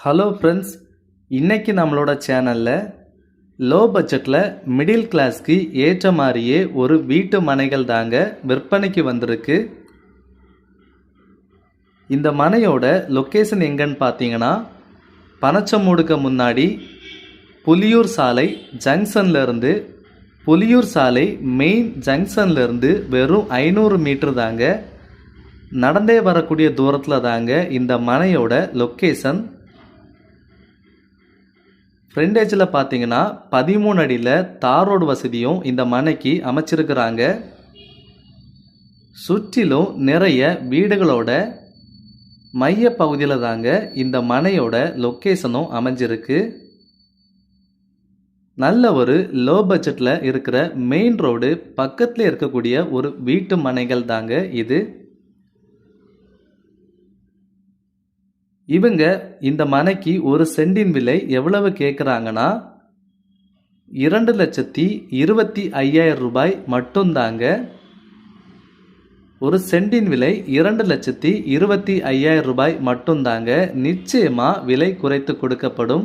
Hello friends, இன்னைக்கு நம்மளோட சேனலில் லோ பட்ஜெட்டில் மிடில் கிளாஸ்க்கு ஏற்ற மாதிரியே ஒரு வீட்டு மனைகள் தாங்க விற்பனைக்கு வந்திருக்கு. இந்த மனையோட லொக்கேஷன் எங்கன்னு பார்த்தீங்கன்னா, பனச்சமூடுக்கு முன்னாடி புலியூர் சாலை ஜங்ஷன்லேருந்து புலியூர் சாலை மெயின் ஜங்ஷன்லேருந்து வெறும் 500 மீட்டர் தாங்க. நடந்தே வரக்கூடிய தூரத்தில் தாங்க இந்த மனையோட லொக்கேஷன். ஃப்ரண்டேஜில் பார்த்தீங்கன்னா 13 அடியில் தார் ரோடு வசதியும் இந்த மனைக்கு அமைச்சிருக்கிறாங்க. சுற்றிலும் நிறைய வீடுகளோட மைய பகுதியில் தாங்க இந்த மனையோட லொக்கேஷனும் அமைஞ்சிருக்கு. நல்ல ஒரு லோ பட்ஜெட்டில் இருக்கிற மெயின் ரோடு பக்கத்தில் இருக்கக்கூடிய ஒரு வீட்டு மனைகள் தாங்க இது. இவங்க இந்த மனைக்கு ஒரு சென்டின் விலை எவ்வளவு கேட்குறாங்கன்னா 2,25,000 ரூபாய் மட்டும்தாங்க. ஒரு சென்டின் விலை 2,25,000 ரூபாய் மட்டும்தாங்க. நிச்சயமாக விலை குறைத்து கொடுக்கப்படும்.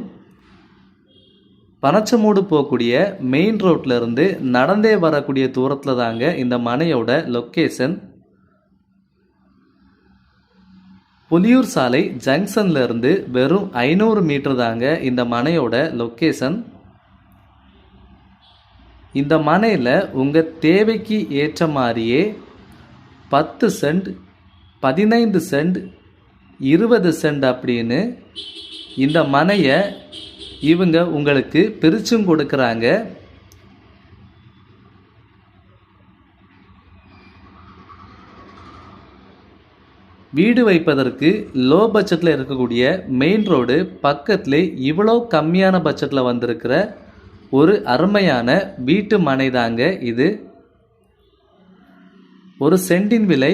பனச்சமூடு போகக்கூடிய மெயின் ரோட்ல இருந்து நடந்தே வரக்கூடிய தூரத்தில் தாங்க இந்த மனையோட லொக்கேஷன். புலியூர் சாலை ஜங்ஷன்ல இருந்து வெறும் 500 மீட்டர் தாங்க இந்த மனையோட லொக்கேஷன். இந்த மனையில் உங்கள் தேவைக்கு ஏற்ற மாதிரியே 10 சென்ட், 15 சென்ட், 20 சென்ட் அப்படின்னு இந்த மனையை இவங்க உங்களுக்கு பிரிச்சும் கொடுக்குறாங்க. வீடு வைப்பதற்கு லோ பட்ஜெட்டில் இருக்கக்கூடிய மெயின் ரோடு பக்கத்திலே இவ்வளோ கம்மியான பட்ஜெட்டில் வந்திருக்கிற ஒரு அருமையான வீட்டு மனை தாங்க இது. ஒரு சென்டின் விலை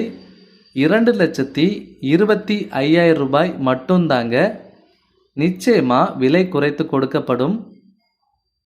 2,25,000 ரூபாய் மட்டும்தாங்க. நிச்சயமாக விலை குறைத்து கொடுக்கப்படும்.